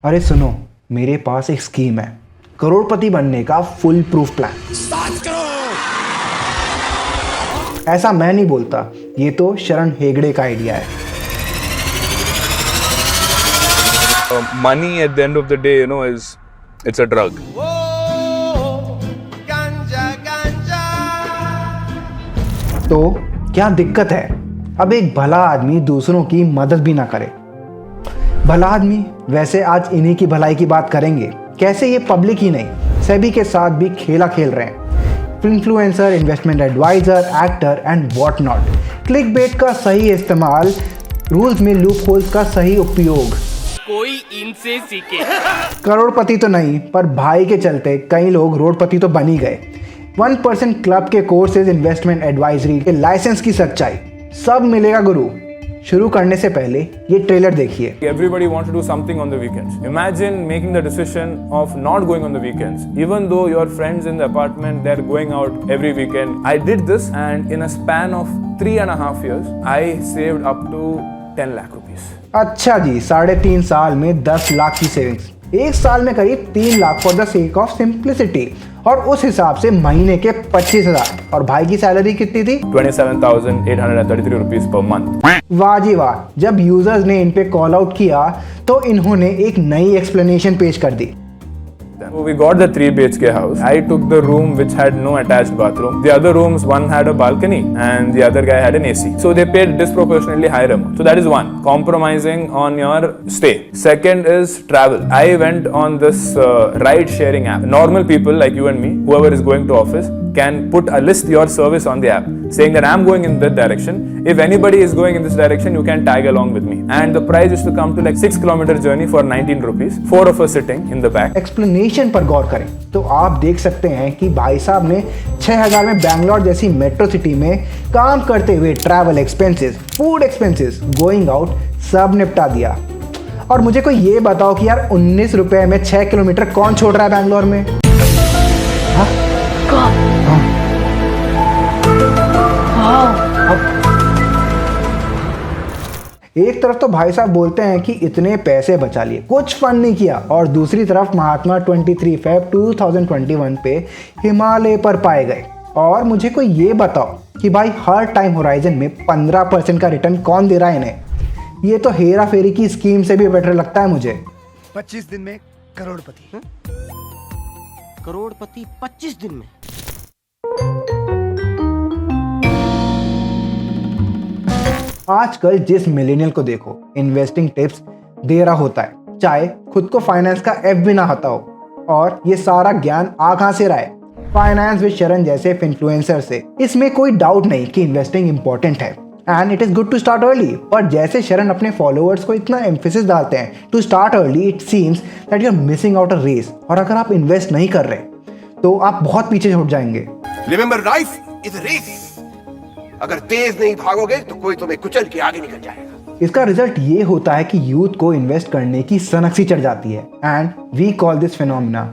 अरे सुनो, मेरे पास एक स्कीम है करोड़पति बनने का फुल प्रूफ प्लान। ऐसा मैं नहीं बोलता, ये तो शरण हेगड़े का आइडिया है। Money at the end of the day, it's a drug. तो क्या दिक्कत है? अब एक भला आदमी दूसरों की मदद भी ना करे। भला आदमी, वैसे आज इन्हीं की भलाई की बात करेंगे। कैसे ये पब्लिक ही नहीं, सभी के साथ भी खेला खेल रहे हैं। Influencer, investment advisor, actor and what not. Click bait का सही इस्तेमाल, रूल्स में लूप होल्स का सही उपयोग। कोई इनसे सीखे। करोड़पति तो नहीं, पर भाई के चलते कई लोग रोडपति तो बन ही गए। 1% क्लब के कोर्सेज, इन्वेस्टमेंट एडवाइजरी के लाइसेंस की सच्चाई, सब मिलेगा गुरु। शुरू करने से पहले ये ट्रेलर देखिए। Everybody wants to do something on the weekends. Imagine making the decision of not going on the weekends, even though your friends in the apartment, they're going out every weekend. I did this, and in a span of 3.5 years, I saved up to 10 lakh rupees. अच्छा जी, 3.5 साल में 10 लाख की savings, एक साल में करीब 3 lakh for the sake of simplicity. और उस हिसाब से महीने के 25,000। और भाई की सैलरी कितनी थी? 27,833 rupees per month. वाह जी वाह। जब यूजर्स ने इन पे कॉल आउट किया तो इन्होंने एक नई एक्सप्लेनेशन पेश कर दी। So we got the 3 BHK house. I took the room which had no attached bathroom. The other rooms, one had a balcony and the other guy had an AC. So they paid disproportionately higher amount. So that is one, compromising on your stay. Second is travel. I went on this ride sharing app. Normal people like you and me, whoever is going to office, can list your service on the app saying that I'm going in that direction. If anybody is going in this direction, you can tag along with me. And the price used to come to like 6-kilometer journey for 19 rupees. 4 of us sitting in the back. Explanation पर गौर करें तो आप देख सकते हैं कि भाई साहब ने 6,000 में बैंगलोर जैसी मेट्रो सिटी में काम करते हुए travel expenses, food expenses, going out सब निपटा दिया। और मुझे कोई ये बताओ कि यार 19 रुपए में 6 किलोमीटर कौन छोड़ रहा है बैंगलोर में? एक तरफ तो भाई साहब बोलते हैं कि इतने पैसे बचा लिए, कुछ फन नहीं किया, और दूसरी तरफ महात्मा 23 फेब 2021 पे हिमालय पर पाए गए। और मुझे कोई ये बताओ कि भाई हर टाइम होराइजन में 15% का रिटर्न कौन दे रहा है इन्हें? ये तो हेरा फेरी की स्कीम से भी बेटर लगता है मुझे। 25 दिन में करोड़पति। करोड़पति 25 दिन में? आजकल जिस मिलेनियल को देखो इन्वेस्टिंग टिप्स दे रहा होता है, चाहे खुद को फाइनेंस का एफ भी ना आता हो। और ये सारा ज्ञान आ कहां से रहा है? फाइनेंस विद शरण जैसे इन्फ्लुएंसर से। इसमें कोई डाउट नहीं कि इन्वेस्टिंग इंपॉर्टेंट है and it is good to start early. पर जैसे शरण अपने फॉलोअर्स को इतना एम्फेसिस डालते हैं to start early, it seems that you are missing out a race. और अगर आप इन्वेस्ट नहीं कर रहे तो आप बहुत पीछे छूट जाएंगे। Remember, life is a race. अगर तेज नहीं भागोगे तो कोई तुम्हें कुचल के आगे निकल जाएगा। इसका रिजल्ट ये होता है कि यूथ को इन्वेस्ट करने की सनक सी चढ़ जाती है and we call this phenomena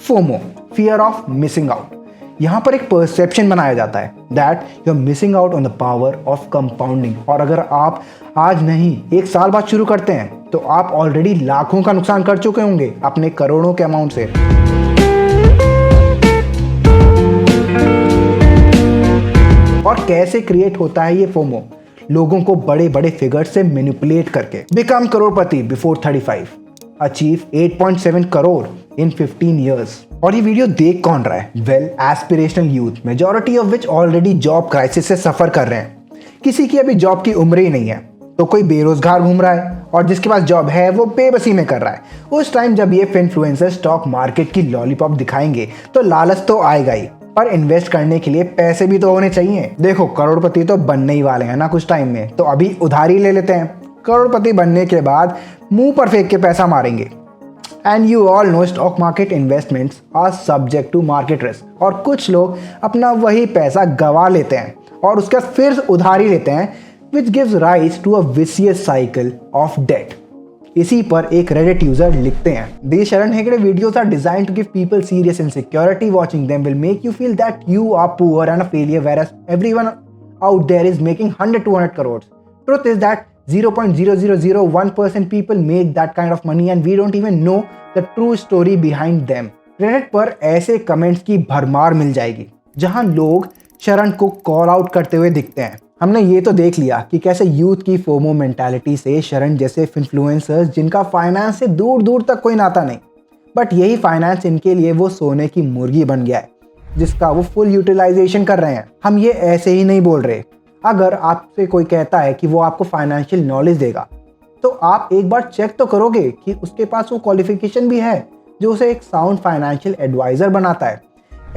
FOMO, fear of missing out. यहाँ पर एक परसेप्शन बनाया जाता है that you are missing out on the power of compounding. और अगर आप आज नहीं 1 साल बाद शुरू करते हैं तो आप ऑलरेडी लाखों का नुकसान कर चुके होंगे अपने करोड़ों के अमाउंट से। और कैसे क्रिएट होता है ये फोमो? लोगों को बड़े बड़े फिगर से मैनिपुलेट करके। बिकम करोड़पति बिफोर 35, अचीव 8.7 करोड़ इन 15 ईयर्स। और ये वीडियो देख कौन रहा है? Well, aspirational youth, majority of which already job crisis से सफर कर रहे हैं। किसी की अभी जॉब की उम्र ही नहीं है, तो कोई बेरोजगार घूम रहा है और जिसके पास जॉब है वो बेबसी में कर रहा है। उस टाइम जब ये इन्फ्लुएंसर स्टॉक मार्केट की लॉलीपॉप दिखाएंगे तो लालच तो आएगा ही, पर इन्वेस्ट करने के लिए पैसे भी तो होने चाहिए। देखो, करोड़पति तो बनने ही वाले हैं ना कुछ टाइम में, तो अभी उधारी ले लेते हैं। करोड़पति बनने के बाद मुंह पर फेंक के पैसा मारेंगे। And you all know stock market investments are subject to market risk. और कुछ लोग अपना वही पैसा गवा लेते हैं और उसका फिर उधारी लेते हैं, which gives rise to a vicious cycle of debt. इसी पर एक रेडिट यूजर लिखते हैं, These Sharan Hegde videos are designed to give people serious insecurity. Watching them will make you feel that you are poor and a failure, whereas everyone out there is making 100-200 crores. Truth is that 0.0001% people make that kind of money and we don't even know the true story behind them. Reddit पर ऐसे comments की भरमार मिल जाएगी जहां लोग शरण को call out करते हुए दिखते हैं। हमने ये तो देख लिया कि कैसे यूथ की फोमो मेंटालिटी से शरण जैसे इन्फ्लुएंसर्स जिनका फाइनेंस से दूर दूर तक कोई नाता नहीं, बट यही फाइनेंस इनके लिए वो सोने की मुर्गी बन गया है जिसका वो फुल यूटिलाइजेशन कर रहे हैं। हम ये ऐसे ही नहीं बोल रहे। अगर आपसे कोई कहता है कि वो आपको फाइनेंशियल नॉलेज देगा तो आप एक बार चेक तो करोगे कि उसके पास वो क्वालिफिकेशन भी है जो उसे एक साउंड फाइनेंशियल एडवाइजर बनाता है।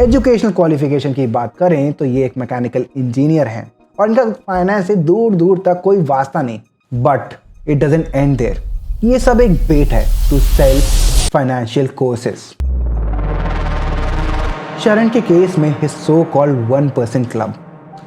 एजुकेशनल क्वालिफिकेशन की बात करें तो ये एक मैकेनिकल इंजीनियर हैं और इनका फाइनेंस से दूर दूर तक कोई वास्ता नहीं। But it doesn't end there. ये सब एक बेट है टू सेल फाइनेंशियल कोर्सेज। शरण के केस में हिज सो कॉल्ड 1% क्लब,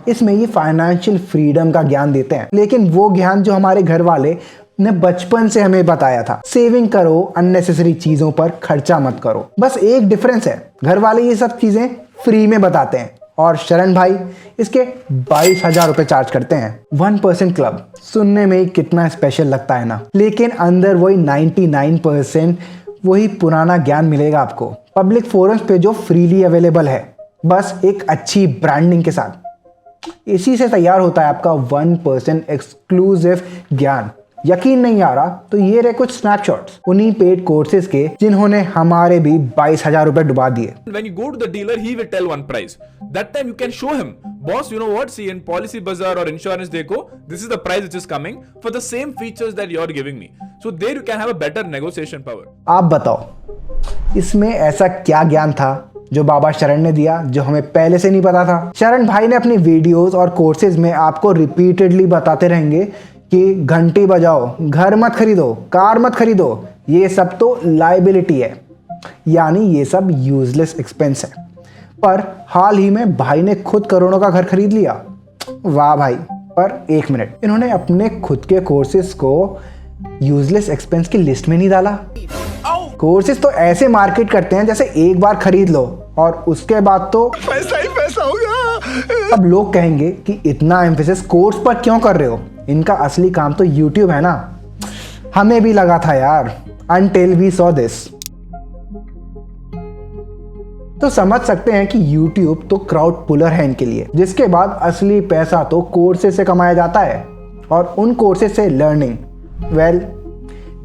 इसमें ये फाइनेंशियल फ्रीडम का ज्ञान देते हैं, लेकिन वो ज्ञान जो हमारे घर वाले ने बचपन से हमें बताया था, सेविंग करो, अननेसेसरी चीजों पर खर्चा मत करो। बस एक डिफरेंस है, घर वाले ये सब चीजें फ्री में बताते हैं और शरण भाई इसके 22,000 रुपए चार्ज करते हैं। 1% क्लब सुनने में ही कितना स्पेशल लगता है ना, लेकिन अंदर वही 99% वही पुराना ज्ञान मिलेगा आपको पब्लिक फोरम्स पे जो फ्रीली अवेलेबल है, बस एक अच्छी ब्रांडिंग के साथ। इसी से तैयार होता है आपका 1% एक्सक्लूसिव ज्ञान। यकीन नहीं आ रहा तो ये रहे कुछ स्नैपशॉट्स उन्हीं पेड कोर्सेज के जिन्होंने हमारे भी 22,000 रुपए डुबा दिए। When you go to the dealer, he will tell one price. That time you can show him, boss, you know what? See, in Policy Bazaar or Insurance Deco, this is the price which is coming for the same features that you're giving me. So there you can have a better negotiation power. आप बताओ, इसमें ऐसा क्या ज्ञान था जो बाबा शरण ने दिया जो हमें पहले से नहीं पता था? शरण भाई ने अपनी वीडियोस और कोर्सेज में आपको रिपीटेडली बताते रहेंगे कि घंटी बजाओ, घर मत खरीदो, कार मत खरीदो, ये सब तो लाइबिलिटी है, यानी ये सब यूजलेस एक्सपेंस है। पर हाल ही में भाई ने खुद करोड़ों का घर खरीद लिया। वाह भाई। पर एक मिनट, इन्होंने अपने खुद के कोर्सेज को यूजलेस एक्सपेंस की लिस्ट में नहीं डाला। कोर्सेज तो ऐसे मार्केट करते हैं जैसे एक बार खरीद लो और उसके बाद तो पैसा ही पैसा होगा। अब लोग कहेंगे कि इतना एम्फेसिस कोर्स पर क्यों कर रहे हो, इनका असली काम तो YouTube है ना। हमें भी लगा था यार, until we saw this। तो समझ सकते हैं कि YouTube तो क्राउड पुलर है इनके लिए, जिसके बाद असली पैसा तो कोर्सेज से कमाया जाता है और उन कोर्सेज से learning well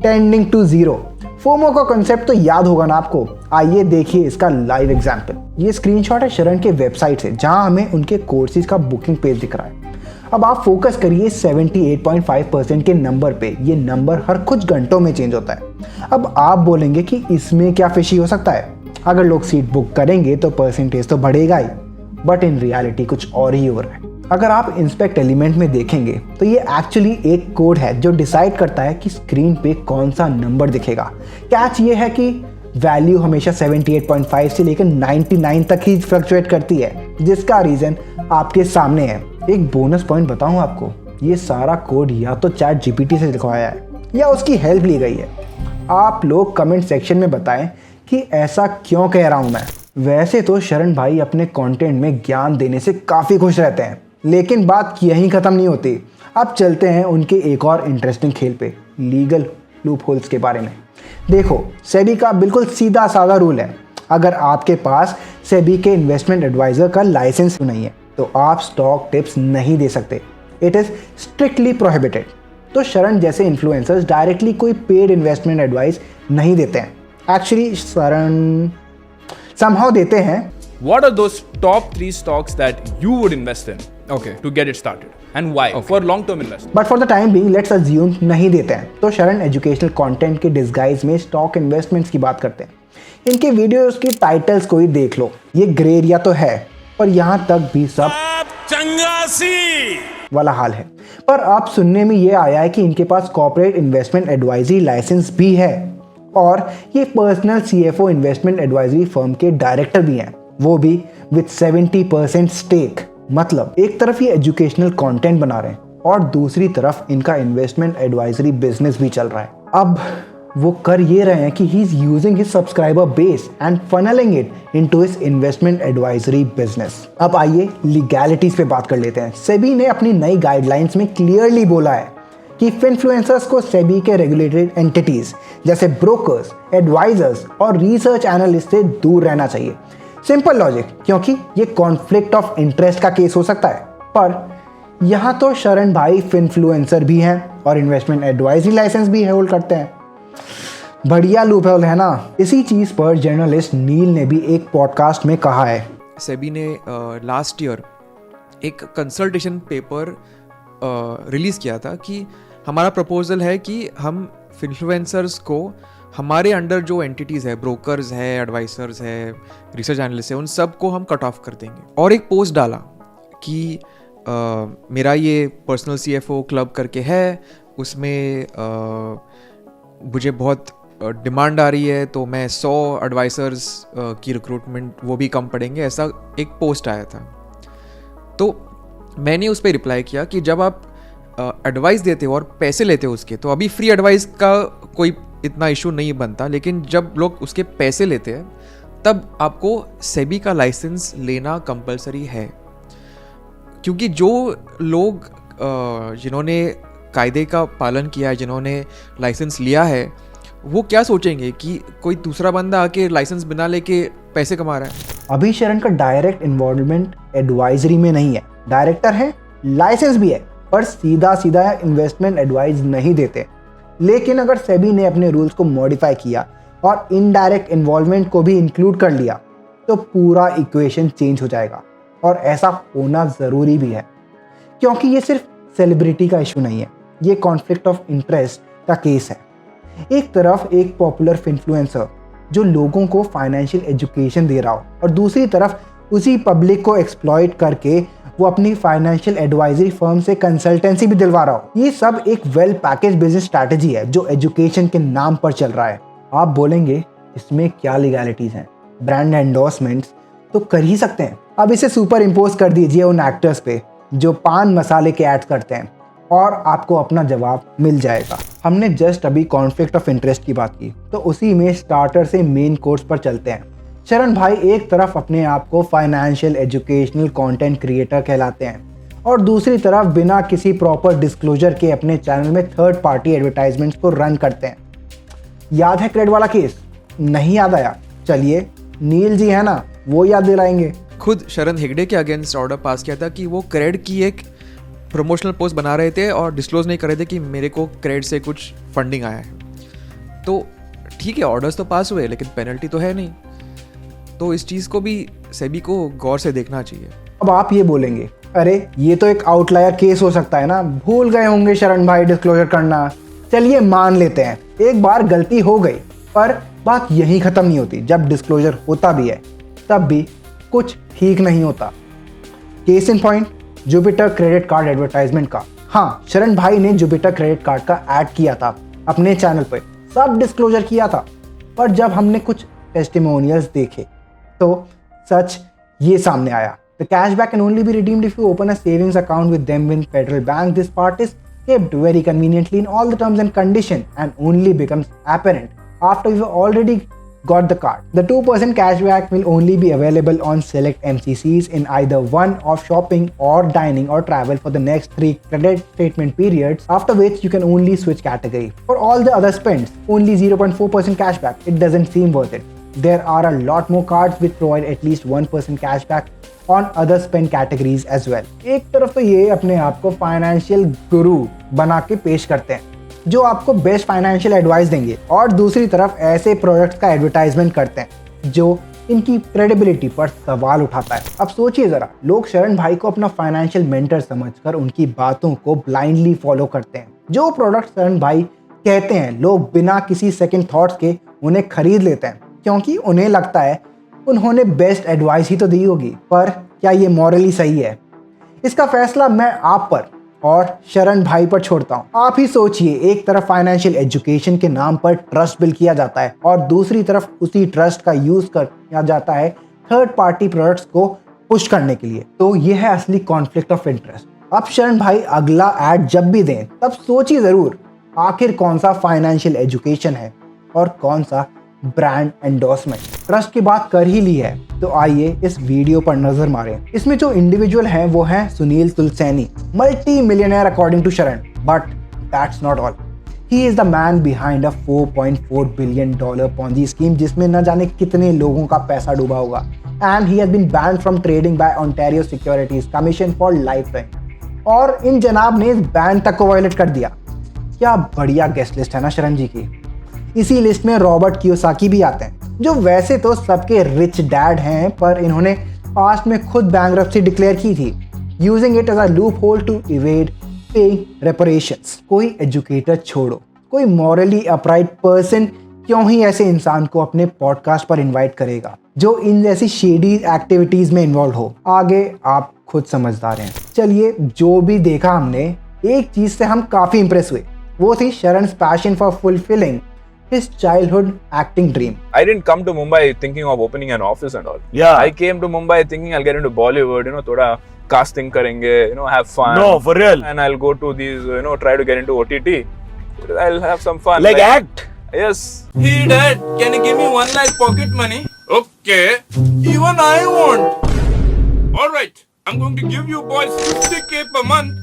tending to zero. FOMO का कंसेप्ट तो याद होगा ना आपको। आइए देखिए इसका लाइव एग्जांपल। ये स्क्रीनशॉट है शरण के वेबसाइट से जहां हमें उनके कोर्सेज का बुकिंग पेज दिख रहा है। अब आप फोकस करिए 78.5% के नंबर पे। ये नंबर हर कुछ घंटों में चेंज होता है। अब आप बोलेंगे कि इसमें क्या फिशी हो सकता है, अगर लोग सीट बुक करेंगे तो परसेंटेज तो बढ़ेगा ही, बट इन रियलिटी कुछ और ही हो रहा है। अगर आप इंस्पेक्ट एलिमेंट में देखेंगे तो ये एक्चुअली एक कोड है जो डिसाइड करता है कि स्क्रीन पे कौन सा नंबर दिखेगा। कैच ये है कि वैल्यू हमेशा 78.5 से लेकर 99 तक ही फ्लक्चुएट करती है, जिसका रीजन आपके सामने है। एक बोनस पॉइंट बताऊं आपको, ये सारा कोड या तो चैट जीपीटी से लिखवाया है या उसकी हेल्प ली गई है। आप लोग कमेंट सेक्शन में बताएं कि ऐसा क्यों कह रहा हूं मैं। वैसे तो शरण भाई अपने कंटेंट में ज्ञान देने से काफ़ी खुश रहते हैं, लेकिन बात यहीं ख़त्म नहीं होती। अब चलते हैं उनके एक और इंटरेस्टिंग खेल पे, लीगल लूप होल्स के बारे में। देखो, सेबी का बिल्कुल सीधा साधा रूल है, अगर आपके पास सेबी के इन्वेस्टमेंट एडवाइज़र का लाइसेंस नहीं है तो आप स्टॉक टिप्स नहीं दे सकते। It is strictly prohibited. तो शरण जैसे इन्फ्लुएंसर्स डायरेक्टली कोई पेड इन्वेस्टमेंट एडवाइस नहीं देते हैं। एक्चुअली शरण समहाउ देते हैं। What are those top 3 stocks that you would invest in? Okay, to get it started, and why? For long-term investment. But for the time being let's assume नहीं देते हैं। तो शरण एजुकेशनल कंटेंट के disguise में stock investments की बात करते हैं। इनके वीडियोस की टाइटल्स को ही देख लो, ये ग्रे एरिया तो है पर यहाँ तक भी सब चंगासी वाला हाल है। पर अब सुनने में ये आया है कि इनके पास कॉर्पोरेट इन्वेस्टमेंट एडवाइजरी लाइसेंस भी है और ये personal CFO investment advisory firm के डायरेक्टर भी हैं, वो भी विद 70% स्टेक। मतलब एक तरफ ये एजुकेशनल कंटेंट बना रहे हैं और दूसरी तरफ इनका इन्वेस्टमेंट एडवाइजरी बिजनेस भी चल रहा है। अब वो कर ये रहे हैं कि he is using his subscriber base and funnelling it into his investment advisory business. अब आइए लीगैलिटीज पे बात कर लेते हैं। सेबी ने अपनी नई गाइडलाइंस में क्लियरली बोला है कि इन्फ्लुएंसर्स को सेबी के रेगुलेटेड एंटिटीज जैसे ब्रोकर्स, एडवाइजर्स और रिसर्च एनालिस्ट से दूर रहना चाहिए। सिंपल लॉजिक, क्योंकि ये कॉन्फ्लिक्ट ऑफ इंटरेस्ट का केस हो सकता है। पर यहाँ तो शरण भाई इन्फ्लुएंसर भी हैं और इन्वेस्टमेंट एडवाइजरी लाइसेंस भी होल्ड करते हैं। बढ़िया लूपहोल है ना। इसी चीज पर जर्नलिस्ट नील ने भी एक पॉडकास्ट में कहा है, सेबी ने लास्ट ईयर एक कंसल्टेशन पेपर रिलीज़ किया था कि हमारा प्रपोजल है कि हम इन्फ्लुएंसर्स को हमारे अंडर जो एंटिटीज़ है, ब्रोकर्स है, एडवाइजर्स है, रिसर्च एनालिस्ट है, उन सब को हम कट ऑफ कर देंगे। और एक पोस्ट डाला कि मेरा ये पर्सनल CFO क्लब करके है, उसमें मुझे बहुत डिमांड आ रही है, तो मैं 100 एडवाइजर्स की रिक्रूटमेंट वो भी कम पड़ेंगे, ऐसा एक पोस्ट आया था। तो मैंने उस पर रिप्लाई किया कि जब आप एडवाइस देते हो और पैसे लेते हो उसके, तो अभी फ्री एडवाइस का कोई इतना इशू नहीं बनता, लेकिन जब लोग उसके पैसे लेते हैं तब आपको सेबी का लाइसेंस लेना कंपलसरी है। क्योंकि जो लोग जिन्होंने कायदे का पालन किया है, जिन्होंने लाइसेंस लिया है, वो क्या सोचेंगे कि कोई दूसरा बंदा आके लाइसेंस बिना लेके पैसे कमा रहा है। अभी शरण का डायरेक्ट इन्वॉल्वमेंट एडवाइजरी में नहीं है, डायरेक्टर है, लाइसेंस भी है, पर सीधा सीधा इन्वेस्टमेंट एडवाइस नहीं देते। लेकिन अगर सेबी ने अपने रूल्स को मॉडिफाई किया और इनडायरेक्ट इन्वॉल्वमेंट को भी इंक्लूड कर लिया तो पूरा इक्वेशन चेंज हो जाएगा। और ऐसा होना ज़रूरी भी है, क्योंकि ये सिर्फ सेलिब्रिटी का इशू नहीं है, ये कॉन्फ्लिक्ट ऑफ इंटरेस्ट का केस है। एक तरफ एक पॉपुलर इन्फ्लुएंसर जो लोगों को फाइनेंशियल एजुकेशन दे रहा हो, और दूसरी तरफ उसी पब्लिक को एक्सप्लॉइट करके वो अपनी फाइनेंशियल एडवाइजरी फर्म से कंसल्टेंसी भी दिलवा रहा हो। ये सब एक वेल पैकेज बिजनेस स्ट्रैटेजी है जो एजुकेशन के नाम पर चल रहा है। आप बोलेंगे इसमें क्या लीगैलिटीज हैं, ब्रांड एंडोर्समेंट्स तो कर ही सकते हैं। अब इसे सुपर इम्पोज कर दीजिए उन एक्टर्स पे जो पान मसाले के एड्स करते हैं और आपको अपना जवाब मिल जाएगा। हमने जस्ट अभी कॉन्फ्लिक्ट ऑफ इंटरेस्ट की बात की, तो उसी में स्टार्टर से मेन कोर्स पर चलते हैं। शरण भाई एक तरफ अपने आप को फाइनेंशियल एजुकेशनल कंटेंट क्रिएटर कहलाते हैं और दूसरी तरफ बिना किसी प्रॉपर डिस्क्लोजर के अपने चैनल में थर्ड पार्टी एडवर्टाइजमेंट्स को रन करते हैं। याद है क्रेड वाला केस? नहीं याद आया? चलिए नील जी है ना, वो याद दिलाएंगे। खुद शरण हेगड़े के अगेंस्ट ऑर्डर पास किया था कि वो क्रेड की एक प्रमोशनल पोस्ट बना रहे थे और डिस्क्लोज नहीं कर रहे थे कि मेरे को क्रेड से कुछ फंडिंग आया है। तो ठीक है, ऑर्डर्स तो पास हुए, लेकिन पेनल्टी तो है नहीं। तो इस चीज़ को भी सेबी को गौर से देखना चाहिए। अब आप ये बोलेंगे, अरे ये तो एक आउटलायर केस हो सकता है ना, भूल गए होंगे शरण भाई डिस्क्लोजर करना। चलिए मान लेते हैं एक बार गलती हो गई, पर बात यहीं ख़त्म नहीं होती। जब डिस्क्लोजर होता भी है तब भी कुछ ठीक नहीं होता। Case in point, Jupiter credit card advertisement का। हाँ, शरण भाई ने जुपिटर क्रेडिट कार्ड का ऐड किया था अपने चैनल पे, सब डिस्क्लोजर किया था। पर जब हमने कुछ टेस्टिमोनियल्स देखे तो सच ये सामने आया। The cashback can only be redeemed if you open a savings account with them in Federal Bank. This part is kept very conveniently in all the terms and conditions and only becomes apparent after you've already got the card. The 2% cashback will only be available on select MCCs in either one of shopping or dining or travel for the next 3 credit statement periods, after which you can only switch category. For all the other spends, only 0.4% cashback. It doesn't seem worth it. There are a lot more cards which provide at least 1% cashback on other spend categories as well. एक तरफ तो ये अपने आप को financial गुरु बना के पेश करते हैं जो आपको बेस्ट फाइनेंशियल एडवाइस देंगे, और दूसरी तरफ ऐसे प्रोडक्ट्स का एडवर्टाइजमेंट करते हैं जो इनकी क्रेडिबिलिटी पर सवाल उठाता है। अब सोचिए जरा, लोग शरण भाई को अपना फाइनेंशियल मेंटर समझकर उनकी बातों को ब्लाइंडली फॉलो करते हैं। जो प्रोडक्ट शरण भाई कहते हैं, लोग बिना किसी सेकंड थॉट्स के उन्हें खरीद लेते हैं, क्योंकि उन्हें लगता है उन्होंने बेस्ट एडवाइस ही तो दी होगी। पर क्या ये मॉरली सही है? इसका फैसला मैं आप पर और शरण भाई पर छोड़ता हूँ। आप ही सोचिए, एक तरफ फाइनेंशियल एजुकेशन के नाम पर ट्रस्ट बिल्ड किया जाता है और दूसरी तरफ उसी ट्रस्ट का यूज किया जाता है थर्ड पार्टी प्रोडक्ट्स को पुश करने के लिए। तो ये है असली कॉन्फ्लिक्ट ऑफ इंटरेस्ट। अब शरण भाई अगला ऐड जब भी दें तब सोचिए जरूर, आखिर कौन सा फाइनेंशियल एजुकेशन है और कौन सा ब्रांड एंडोर्समेंट। ट्रस्ट की बात कर ही ली है तो आइए इस वीडियो पर नजर मारें। इसमें जो इंडिविजुअल हैं वो हैं Sunil Tulsiani, multi millionaire according to Sharan, but that's not all, he is the man behind a $4.4 billion Ponzi scheme जिसमें न जाने कितने लोगों का पैसा डूबा होगा, and he has been banned from trading by Ontario Securities Commission for life time. और इन जनाब ने इस बैन तक को वायलेट कर दिया। क्या बढ़िया गेस्ट लिस्ट है ना शरण जी की। इसी लिस्ट में रॉबर्ट कियोसाकी भी आते हैं, जो वैसे तो सबके रिच डैड हैं, पर इन्होंने पास्ट में खुद बैंकरप्सी डिक्लेयर की थी, using it as a loophole to evade paying reparations. कोई एजुकेटर छोड़ो, कोई मॉरली अपराइट पर्सन क्यों ही ऐसे इंसान को अपने पॉडकास्ट पर इनवाइट करेगा जो इन जैसी शेडी एक्टिविटीज में इन्वॉल्व हो। आगे आप खुद समझदार हैं। चलिए, जो भी देखा हमने, एक चीज से हम काफी इंप्रेस हुए, वो थी Sharan's passion for fulfilling his childhood acting dream. I didn't come to Mumbai thinking of opening an office and all. Yeah. I came to Mumbai thinking I'll get into Bollywood, thoda casting karenge, have fun. No, for real. And I'll go to these, try to get into OTT. I'll have some fun. Like act. Yes. Hey dad, can you give me 1 lakh pocket money? Okay. Even I want. Alright, I'm going to give you boys 50K per month.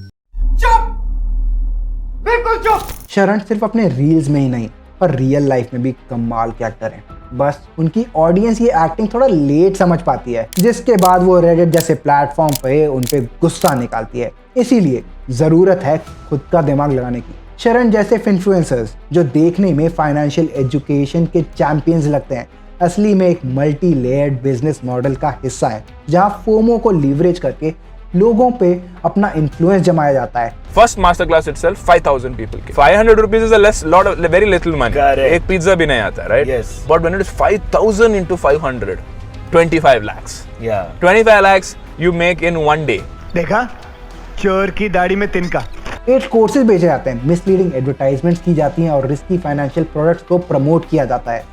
शरण सिर्फ अपने reels में ही नहीं, पर real life में भी कमाल के एक्टर हैं। बस उनकी ऑडियंस ये एक्टिंग थोड़ा लेट समझ पाती है, जिसके बाद वो रेडिट जैसे प्लेटफॉर्म पे उन पे गुस्सा निकालती है। इसीलिए जरूरत है खुद का दिमाग लगाने की। शरण जैसे इन्फ्लुएंसर्स जो देखने में फाइनेंशियल एजुकेशन के चैंपियंस लगते हैं, असली में एक मल्टी लेयर्ड बिजनेस मॉडल का हिस्सा है, जहां फोमो को लीवरेज करके लोगों पे अपना इन्फ्लुएंस जमाया जाता है। First masterclass itself, 5,000 people came. 500 rupees is very little money. Correct. एक पिज्जा भी नहीं आता, right? Yes. But when it is 5,000 into 500, 25 lakhs. Yeah. 25 lakhs you make in one day. देखा, चोर की दाढ़ी में तिनका। 8 कोर्सेज बेचे जाते हैं, मिसलीडिंग एडवर्टाइजमेंट्स की जाती हैं और रिस्की फाइनेंशियल प्रोडक्ट्स को प्रमोट किया जाता है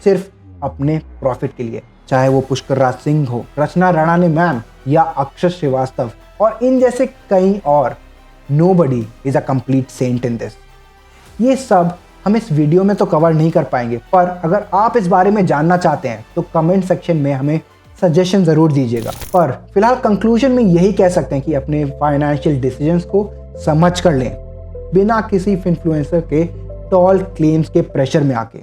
सिर्फ अपने प्रॉफिट के लिए। चाहे वो पुष्कर राज सिंह हो, रचना राणाने मैम या अक्षर श्रीवास्तव और इन जैसे कई और। Nobody is a complete saint in this. ये सब हम इस वीडियो में तो कवर नहीं कर पाएंगे, पर अगर आप इस बारे में जानना चाहते हैं तो कमेंट सेक्शन में हमें सजेशन ज़रूर दीजिएगा। पर फिलहाल कंक्लूजन में यही कह सकते हैं कि अपने फाइनेंशियल डिसीजंस को समझ कर लें, बिना किसी इन्फ्लुएंसर के टॉल क्लेम्स के प्रेशर में आके।